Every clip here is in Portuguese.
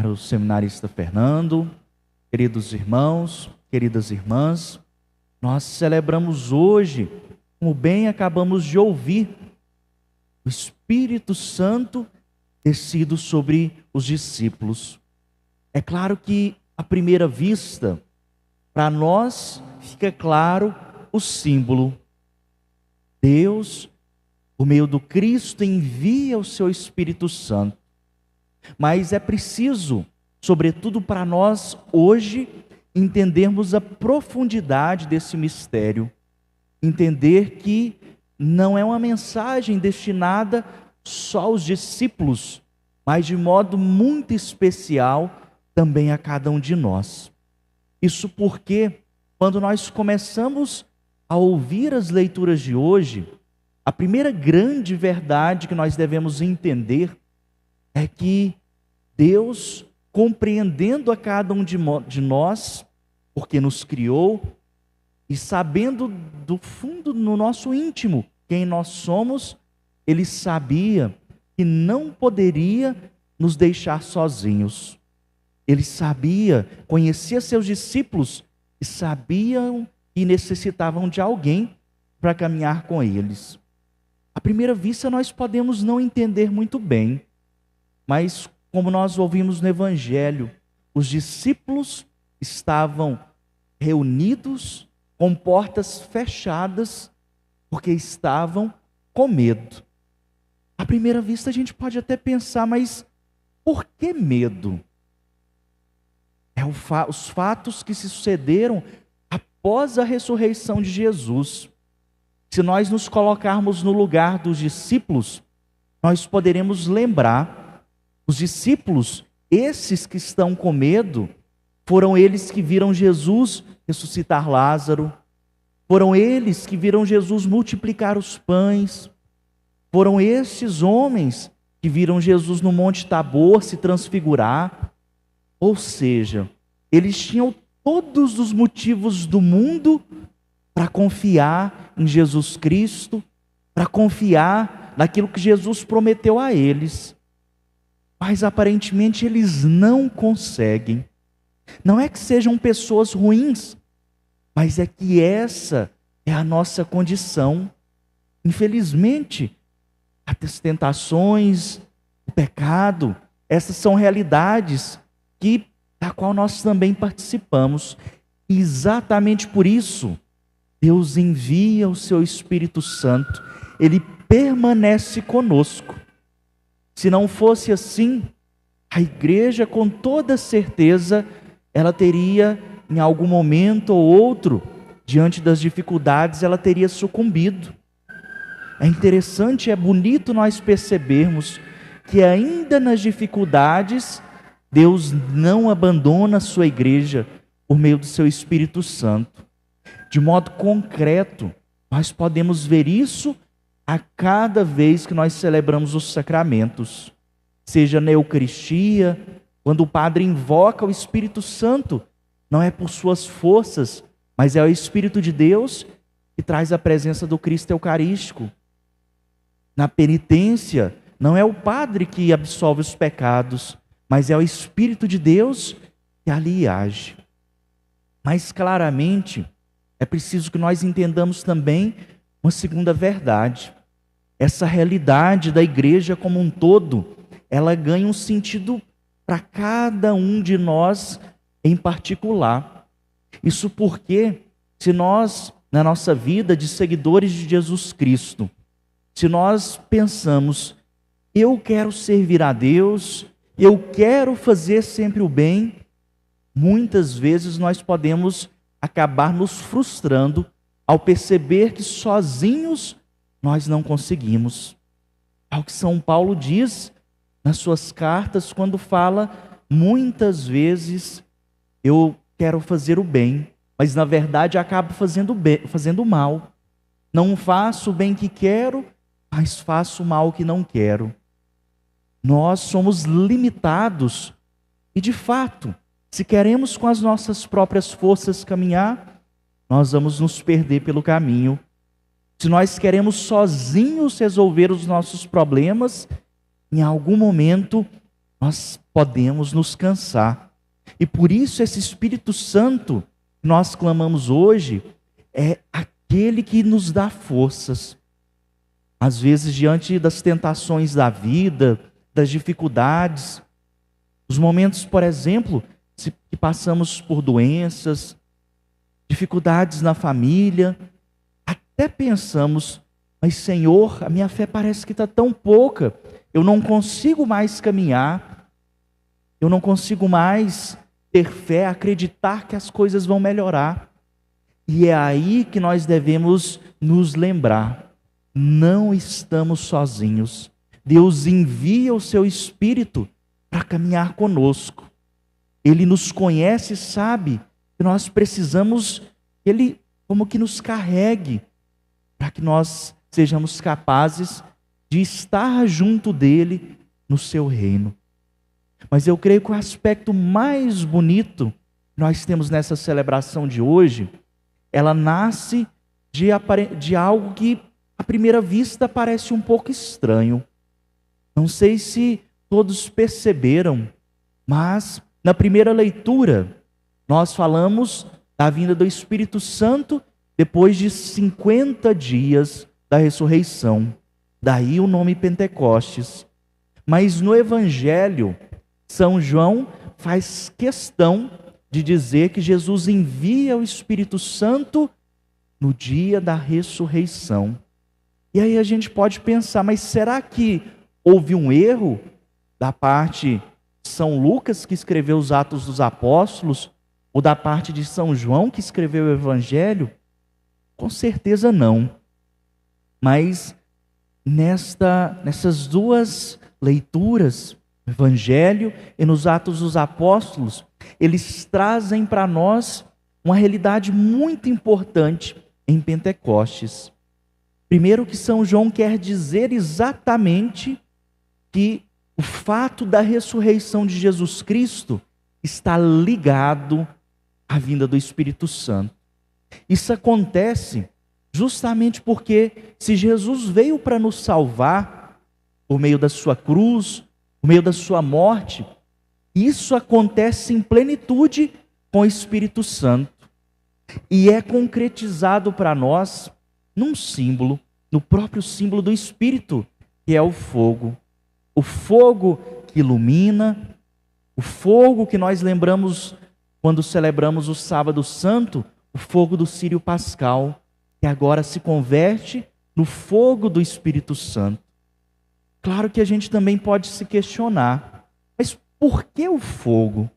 para o seminarista Fernando, queridos irmãos, queridas irmãs. Nós celebramos hoje, como bem acabamos de ouvir, o Espírito Santo descido sobre os discípulos. É claro que, à primeira vista, para nós fica claro o símbolo. Deus, por meio do Cristo, envia o seu Espírito Santo. Mas é preciso, sobretudo para nós hoje, entendermos a profundidade desse mistério. Entender que não é uma mensagem destinada só aos discípulos, mas de modo muito especial também a cada um de nós. Isso porque, quando nós começamos a ouvir as leituras de hoje, a primeira grande verdade que nós devemos entender é que Deus, compreendendo a cada um de nós, porque nos criou, e sabendo do fundo, no nosso íntimo, quem nós somos, Ele sabia que não poderia nos deixar sozinhos. Ele sabia, conhecia seus discípulos e sabiam que necessitavam de alguém para caminhar com eles. À primeira vista nós podemos não entender muito bem, mas como nós ouvimos no Evangelho, os discípulos estavam reunidos com portas fechadas porque estavam com medo. À primeira vista a gente pode até pensar, mas por que medo? Os fatos que se sucederam após a ressurreição de Jesus. Se nós nos colocarmos no lugar dos discípulos, nós poderemos lembrar, os discípulos, esses que estão com medo, foram eles que viram Jesus ressuscitar Lázaro, foram eles que viram Jesus multiplicar os pães, foram esses homens que viram Jesus no Monte Tabor se transfigurar. Ou seja, eles tinham todos os motivos do mundo para confiar em Jesus Cristo, para confiar naquilo que Jesus prometeu a eles. Mas aparentemente eles não conseguem. Não é que sejam pessoas ruins, mas é que essa é a nossa condição. Infelizmente, as tentações, o pecado, essas são realidades da qual nós também participamos. E exatamente por isso, Deus envia o seu Espírito Santo, Ele permanece conosco. Se não fosse assim, a igreja, com toda certeza, ela teria, em algum momento ou outro, diante das dificuldades, ela teria sucumbido. É interessante, é bonito nós percebermos que ainda nas dificuldades, Deus não abandona a sua igreja por meio do seu Espírito Santo. De modo concreto, nós podemos ver isso a cada vez que nós celebramos os sacramentos. Seja na Eucaristia, quando o padre invoca o Espírito Santo, não é por suas forças, mas é o Espírito de Deus que traz a presença do Cristo Eucarístico. Na penitência, não é o padre que absolve os pecados, mas é o Espírito de Deus que ali age. Mas claramente, é preciso que nós entendamos também uma segunda verdade. Essa realidade da igreja como um todo, ela ganha um sentido para cada um de nós em particular. Isso porque, se nós, na nossa vida de seguidores de Jesus Cristo, se nós pensamos, eu quero servir a Deus, eu quero fazer sempre o bem, muitas vezes nós podemos acabar nos frustrando ao perceber que sozinhos nós não conseguimos. É o que São Paulo diz nas suas cartas, quando fala, muitas vezes eu quero fazer o bem, mas na verdade acabo fazendo o mal. Não faço o bem que quero, mas faço o mal que não quero. Nós somos limitados e, de fato, se queremos com as nossas próprias forças caminhar, nós vamos nos perder pelo caminho. Se nós queremos sozinhos resolver os nossos problemas, em algum momento nós podemos nos cansar. E por isso esse Espírito Santo que nós clamamos hoje é aquele que nos dá forças. Às vezes, diante das tentações da vida, das dificuldades, os momentos, por exemplo, que passamos por doenças, dificuldades na família, até pensamos, mas Senhor, a minha fé parece que está tão pouca, eu não consigo mais caminhar, eu não consigo mais ter fé, acreditar que as coisas vão melhorar. E é aí que nós devemos nos lembrar, não estamos sozinhos. Deus envia o seu Espírito para caminhar conosco. Ele nos conhece e sabe que nós precisamos que Ele como que nos carregue, para que nós sejamos capazes de estar junto dEle no seu reino. Mas eu creio que o aspecto mais bonito que nós temos nessa celebração de hoje, ela nasce de algo que à primeira vista parece um pouco estranho. Não sei se todos perceberam, mas na primeira leitura nós falamos da vinda do Espírito Santo depois de 50 dias da ressurreição. Daí o nome Pentecostes. Mas no Evangelho, São João faz questão de dizer que Jesus envia o Espírito Santo no dia da ressurreição. E aí a gente pode pensar, mas será que houve um erro da parte de São Lucas, que escreveu os Atos dos Apóstolos, ou da parte de São João, que escreveu o Evangelho? Com certeza não. Mas nessas duas leituras, no Evangelho e nos Atos dos Apóstolos, eles trazem para nós uma realidade muito importante em Pentecostes. Primeiro, que São João quer dizer exatamente que o fato da ressurreição de Jesus Cristo está ligado à vinda do Espírito Santo. Isso acontece justamente porque, se Jesus veio para nos salvar por meio da sua cruz, por meio da sua morte, isso acontece em plenitude com o Espírito Santo. E é concretizado para nós num símbolo, no próprio símbolo do Espírito, que é o fogo. O fogo que ilumina, o fogo que nós lembramos quando celebramos o Sábado Santo, o fogo do Círio Pascal, que agora se converte no fogo do Espírito Santo. Claro que a gente também pode se questionar, mas por que o fogo?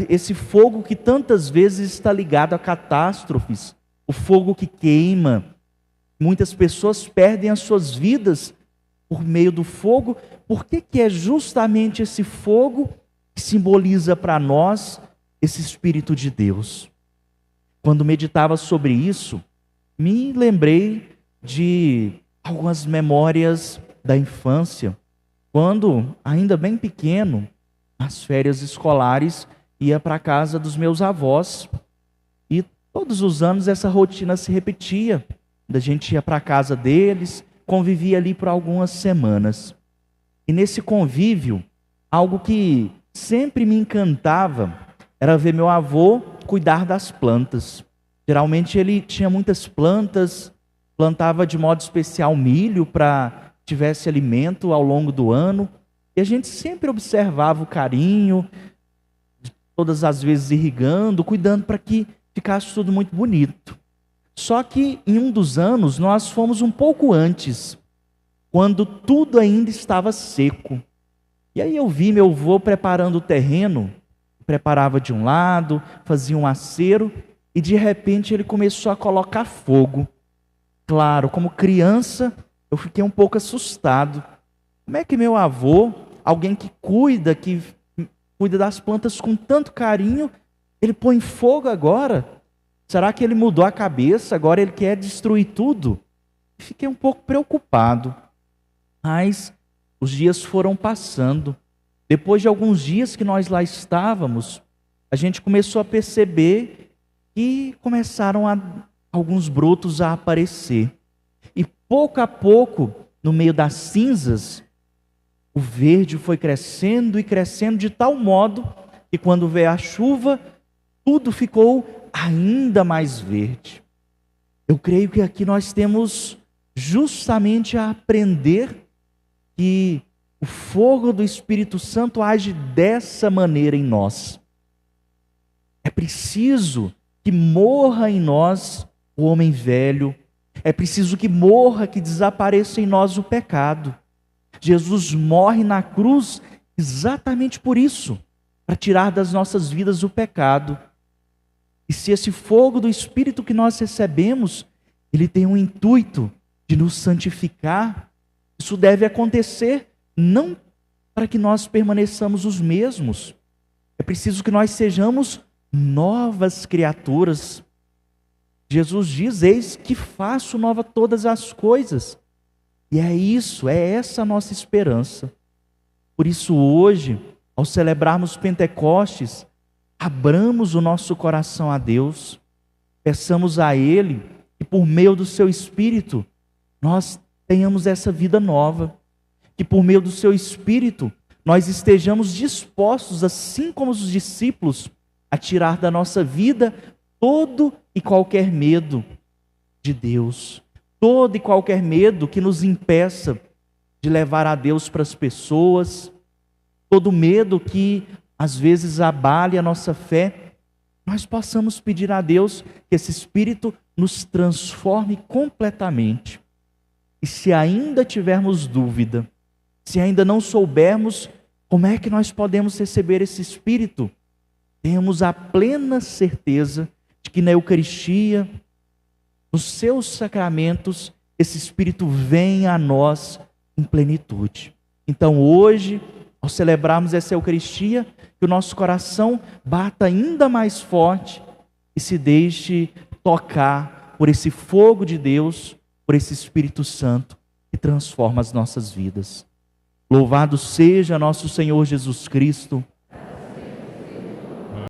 Esse fogo que tantas vezes está ligado a catástrofes, o fogo que queima. Muitas pessoas perdem as suas vidas por meio do fogo. Por que é justamente esse fogo que simboliza para nós esse Espírito de Deus? Quando meditava sobre isso, me lembrei de algumas memórias da infância, quando, ainda bem pequeno, nas férias escolares, ia para a casa dos meus avós. E todos os anos essa rotina se repetia. A gente ia para a casa deles, convivia ali por algumas semanas. E nesse convívio, algo que sempre me encantava era ver meu avô cuidar das plantas. Geralmente ele tinha muitas plantas, plantava de modo especial milho para que tivesse alimento ao longo do ano. E a gente sempre observava o carinho, todas as vezes irrigando, cuidando para que ficasse tudo muito bonito. Só que em um dos anos nós fomos um pouco antes, quando tudo ainda estava seco. E aí eu vi meu avô preparando o terreno, preparava de um lado, fazia um acero, e de repente ele começou a colocar fogo. Claro, como criança, eu fiquei um pouco assustado. Como é que meu avô, alguém que cuida das plantas com tanto carinho, ele põe fogo agora? Será que ele mudou a cabeça? Agora ele quer destruir tudo? Fiquei um pouco preocupado. Mas os dias foram passando. Depois de alguns dias que nós lá estávamos, a gente começou a perceber que começaram alguns brotos a aparecer. E pouco a pouco, no meio das cinzas, o verde foi crescendo e crescendo de tal modo que quando veio a chuva, tudo ficou ainda mais verde. Eu creio que aqui nós temos justamente a aprender que o fogo do Espírito Santo age dessa maneira em nós. É preciso que morra em nós o homem velho. É preciso que morra, que desapareça em nós o pecado. Jesus morre na cruz exatamente por isso, para tirar das nossas vidas o pecado. E se esse fogo do Espírito que nós recebemos, ele tem um intuito de nos santificar, isso deve acontecer não para que nós permaneçamos os mesmos. É preciso que nós sejamos novas criaturas. Jesus diz: eis que faço nova todas as coisas. E é isso, é essa a nossa esperança. Por isso hoje, ao celebrarmos Pentecostes, abramos o nosso coração a Deus, peçamos a Ele que por meio do Seu Espírito nós tenhamos essa vida nova, que por meio do Seu Espírito nós estejamos dispostos, assim como os discípulos, a tirar da nossa vida todo e qualquer medo de Deus, todo e qualquer medo que nos impeça de levar a Deus para as pessoas, todo medo que às vezes abale a nossa fé, nós possamos pedir a Deus que esse Espírito nos transforme completamente. E se ainda tivermos dúvida, se ainda não soubermos como é que nós podemos receber esse Espírito, temos a plena certeza de que na Eucaristia, nos seus sacramentos, esse Espírito vem a nós em plenitude. Então hoje, ao celebrarmos essa Eucaristia, que o nosso coração bata ainda mais forte e se deixe tocar por esse fogo de Deus, por esse Espírito Santo que transforma as nossas vidas. Louvado seja nosso Senhor Jesus Cristo,